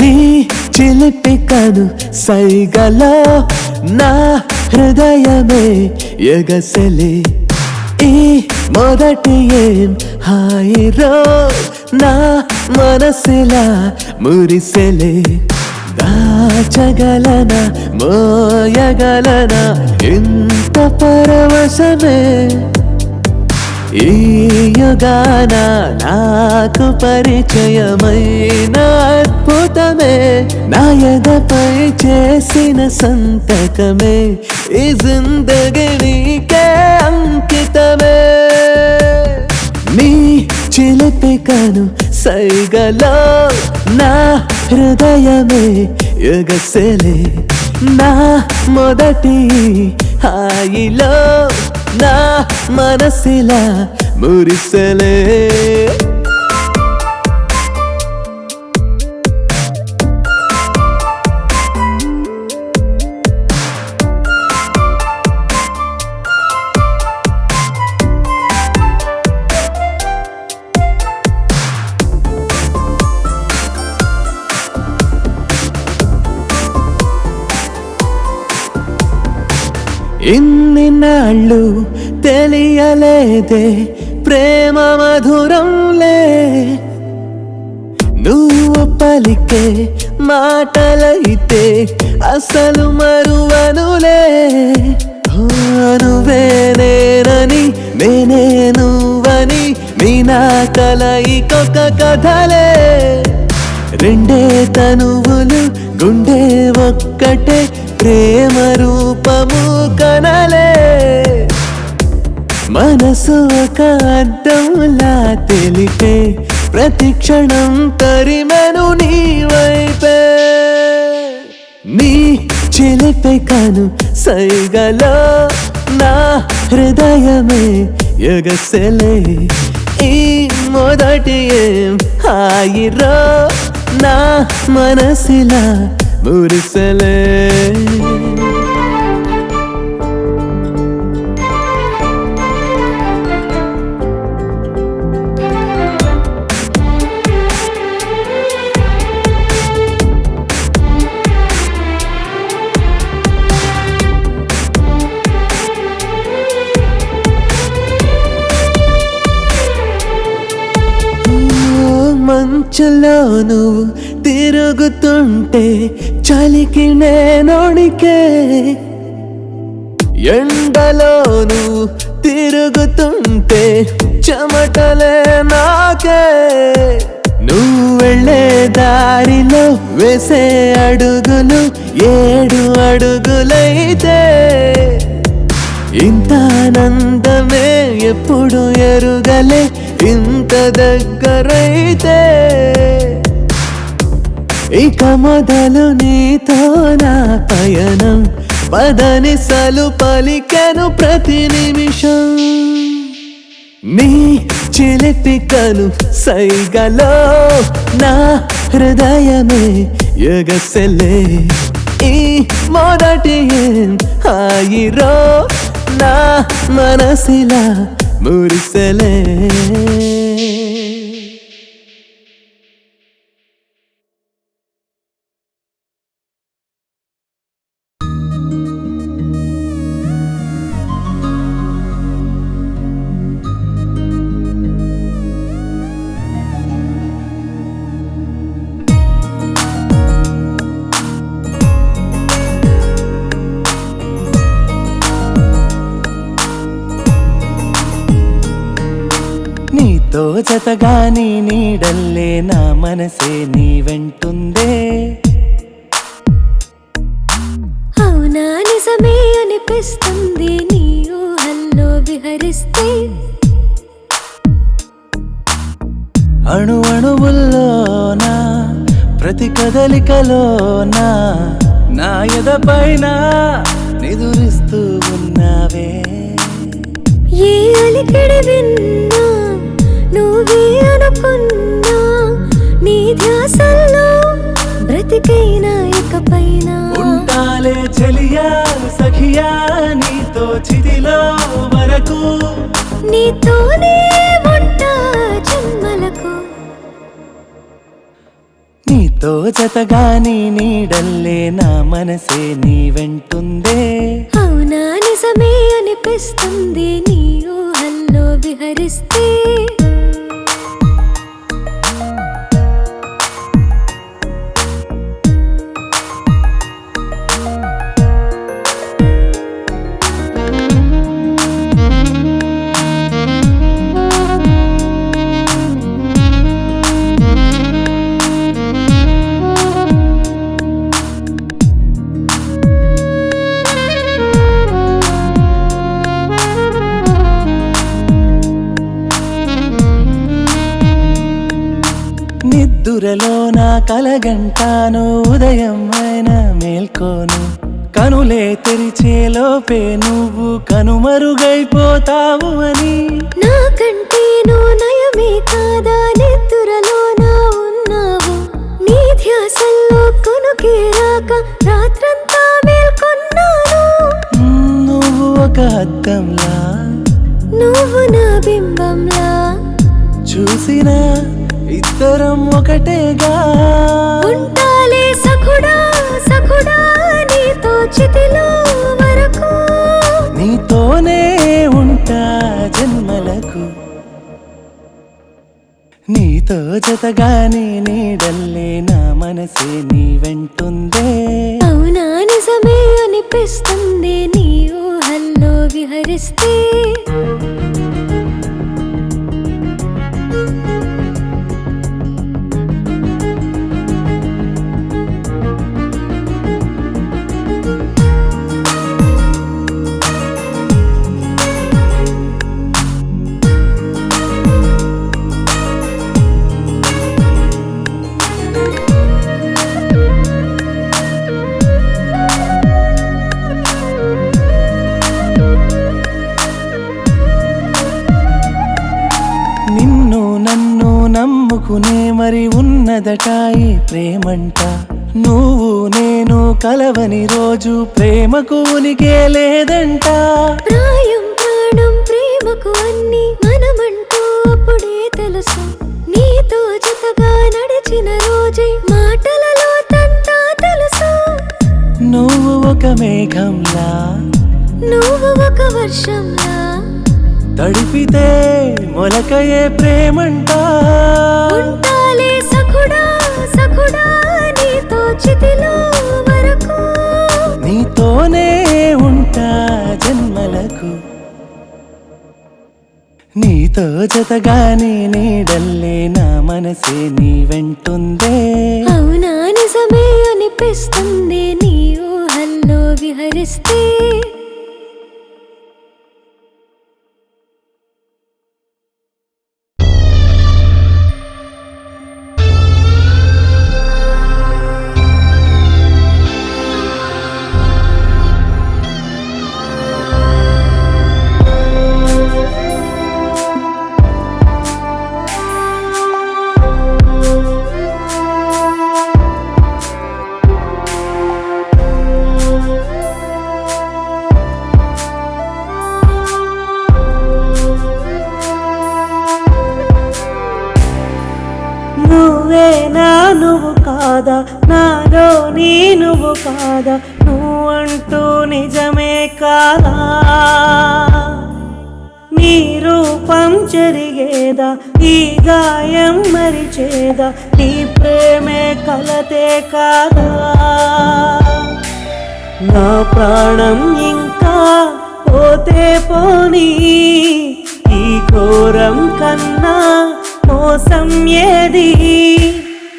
నీ చిలిపి కను సైగలో నా హృదయమే ఎగసెలి ఈ మొదటి ఏం హాయిరో నా మనసిలా మురిసెలి దాచగలన మోయగలన ఇంత పరవశమే ఈ యుగాన నాకు పరిచయమైన అద్భుతమే నా ఎదపై చేసిన సంతకమే ఈ జిందగీ నీకే అంకితమే నీ చిలిపి కను సైగలో నా హృదయమే ఎగసెలి నా మొదటి హాయిలో నా మనసిలా మురిసెలే ఇన్ని నాళ్ళు తెలియలేదే ప్రేమ మధురంలే నువ్వు పలికే మాటలైతే అసలు మరువనులే నువ్వే నేనని నేనే నువ్వని నీ నా కలయికొక కథలే రెండే తనువులు గుండె ఒక్కటే ప్రేమ రూపము కనలే మనసు ఒక అద్దంలా తెలిపే ప్రతి క్షణం తరిమెను నీ వైపే నీ చిలిపి కను సైగలో నా హృదయమే ఎగసెలే ఈ మొదటి ఏం హాయిరో నా మనసిలా మురిసెలే మంచులో నువ్వు తిరుగుతుంటే చలికి నేనొణికే ఎండలో నువ్వు తిరుగుతుంటే చెమటలే నాకే నువ్వు వెళ్ళే దారిలో వేసే అడుగులు 7 అడుగులైతే ఇంత ఆనందమే ఎప్పుడు ఎరుగలే ఇంత దగ్గరైతే ఇక మొదలు నీతో నా పయనం పదనిసలు పలికెను ప్రతి నిమిషం నీ చిలిపి కను సైగలో నా హృదయమే ఎగసెలే ఈ మొదటి ఏం హాయిరో నా మనసిలా మురిసెలే నీతో జతగా నీ నీడల్లే నా మనసే నీ వెంటుందే అవునా నిజమే అనిపిస్తుంది నీ ఊహల్లో విహరిస్తే అణు అణువుల్లోనా ప్రతి కదలికలోనా నా ఎదపైన నిదురిస్తూ ఉన్నావే ఏ అలికిడి విన్నా నువ్వే అనుకున్నా నీ ధ్యాసల్లో బ్రతికైనా ఇకపైన ఉంటాలే చెలియా సఖియా నీతో చిదిలో వరకు నీతోనే ఉంటా జన్మలకు నీతో జతగా నీ నీడల్లే నా మనసే నీ వెంటుందే. అవునా నిజమే అనిపిస్తుంది నీ ఊహల్లో విహరిస్తే. నిద్దురలో నా కలగంటాను, ఉదయం అయినా మేల్కోను. కనులే తెరిచేలోపే నువ్వు కనుమరుగైపోతావు అని. నాకంటే నువ్వు నయమే కాదా నిద్దురలో నా ఉన్నావు. నీ ధ్యాసల్లో కొనుకే రాక రాత్రంతా మేల్కొన్నాను. నువ్వు ఒక అద్దంలా, నువ్వు నా బింబంలా, చూసినా ఇద్దరం ఒకటేగా. ఉంటాలే సఖుడా సఖుడా నీతో చితిలో వరకు. నీతోనే ఉంటా జన్మలకు. నీతో జతగా నీ నీడల్లే నా మనసే నీ వెంటుందే. అవునా నిజమే అనిపిస్తుంది నీ ఊహల్లో విహరిస్తే. నిన్ను నన్ను నమ్ముకునే మరి ఉన్నదట ఈ ప్రేమంట. నువ్వు నేను కలవని రోజు ప్రేమకు ఉనికే లేదంట. ప్రాయం ప్రాణం ప్రేమకు అన్ని మనమంటూ అప్పుడే తెలుసు. నీతో జతగా నడిచిన రోజే మాటలలో తంతా తెలుసు. నువ్వు ఒక మేఘంలా, నువ్వు ఒక వర్షంలా, తడిపితే మొలకయే ప్రేమంట. ఉంటాలే సఖుడా సఖుడా నీతో చితిలో వరకు. నీతోనే ఉంటా జన్మలకు. నీతో జతగా నీ నీడల్లే నా మనసే నీ వెంటుందే. అవునా నిజమే అనిపిస్తుంది నీ ఊహల్లో విహరిస్తే. నువ్వేనా నువ్వు కాదా, నాలో నీ నువ్వు కాదా, నువ్వంటూ నిజమే కాదా. నీ రూపం చెరిగేదా, ఈ గాయం మరిచేదా, నీ ప్రేమే కలతే కాదా. నా ప్రాణం ఇంకా పోతే పోనీ, ఈ ఘోరం కన్నా మోసం ఏది.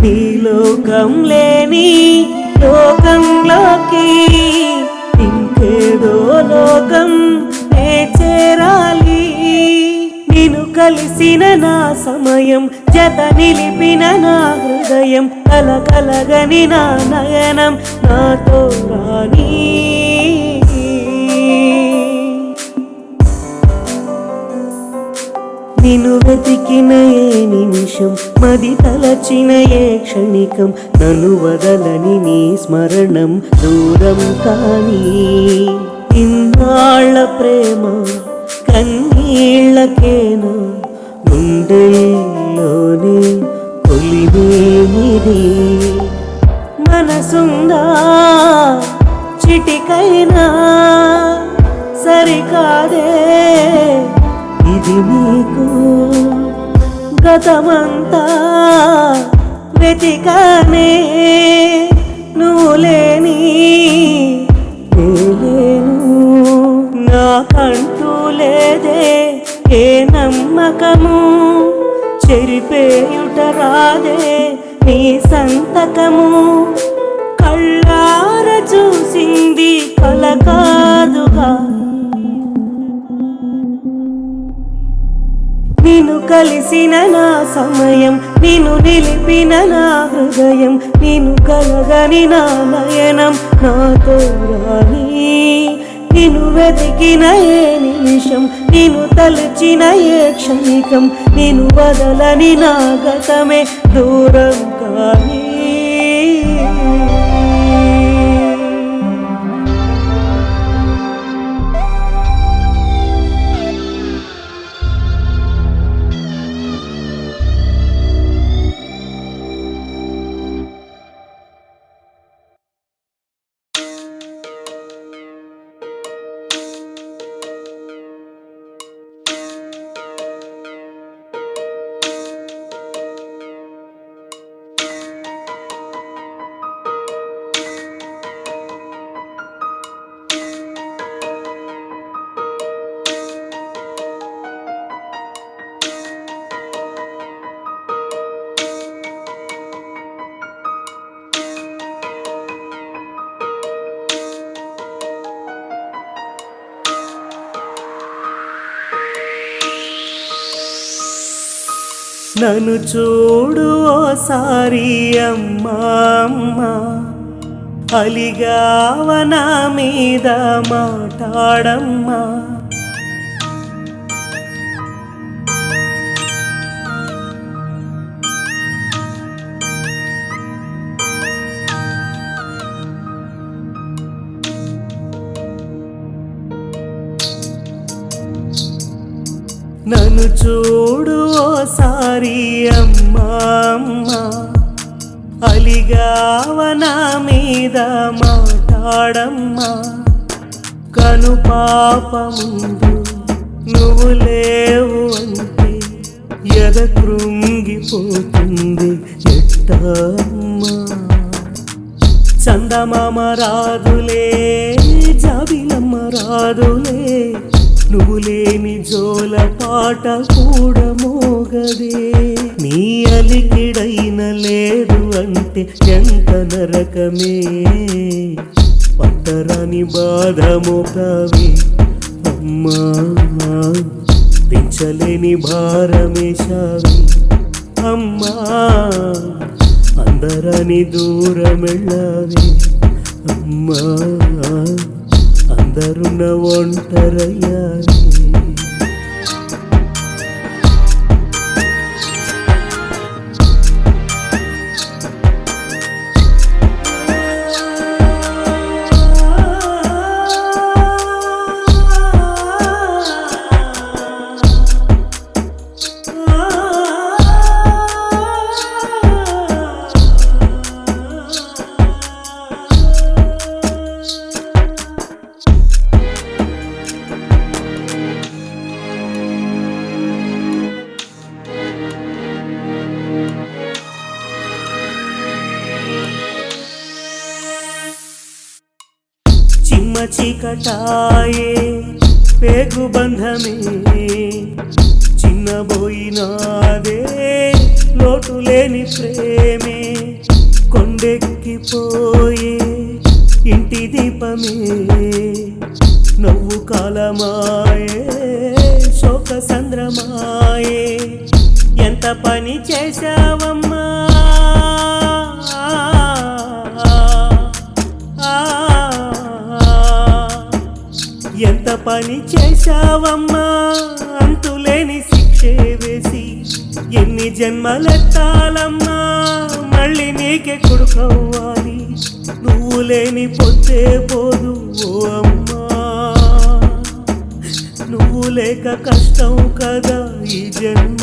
నీ లోకం లేని లోకంలోకి ఇంకేదో లోకం నే చేరాలి. నిన్ను కలిసిన నా సమయం, జత నిలిపిన నా హృదయం, కలగని నా నయనం నాతో రాని. నిన్ను వెతికిన ఏ నిమిషం, మది తలచిన ఏ క్షణికం, నన్ను వదలని నీ స్మరణం దూరం కాని. ఇన్నాళ్ళ ప్రేమ కన్నీళ్ళకేనా, గుండెల్లోనే తొలివేమిది మనసుందా చిటికైనా సరికాదే ఇది నీకు గతమంతా వెతికానే నువ్వు లేని లేను నాకంటూ లేదే ఏ నమ్మకము చెరిపేయుట రాదే నీ సంతకము కళ్ళార చూసింది కల కాదుగా నిన్ను కలిసిన నా సమయం నిన్ను నిలిపిన నా హృదయం నిన్ను కలగని నా నయనం నాతో రాని నిన్ను వెతికిన ఏ నిమిషం నిన్ను తలచిన ఏ క్షణికం నిన్ను వదలని నా గతమే దూరం కానీ నన్ను చూడు ఓసారి అమ్మా అమ్మా అలిగావ నా మీద మాట్లాడమ్మా నన్ను చూడు ఓసారి అమ్మా అమ్మా అలిగావ నా మీద మాట్లాడమ్మా కను పాప ముందు నువ్వు లేవు అంటే ఎద కృంగిపోతుంది ఎట్టమ్మా చందమామ రాదులే జాబిలమ్మ రాదులే నువ్వు లేని జోల పాట కూడా మోగదే నీ అలికిడైన లేదు అంటే ఎంత నరకమే పట్టరాని బాధ మోకవే అమ్మా పెంచలేని భారమేశావి అమ్మా అందరని దూరమెళ్ళావి అమ్మా అందరున్న ఒంటరయ్యారి చీకటాయే పేగు బంధమే చిన్నబోయినాదే లోటు లేని ప్రేమే కొండెక్కిపోయే ఇంటి దీపమే నవ్వు కాలమాయే శోక సంద్రమాయే ఎంత పని చేశావమ్మా ఎంత పని చేశావమ్మా అంతులేని శిక్షే వేసి ఎన్ని జన్మలెత్తాలమ్మా మళ్ళీ నీకే కొడుకవ్వాలి నువ్వు లేని పొద్దే పోదు ఓ అమ్మా నువ్వు లేక కష్టం కదా ఈ జన్మ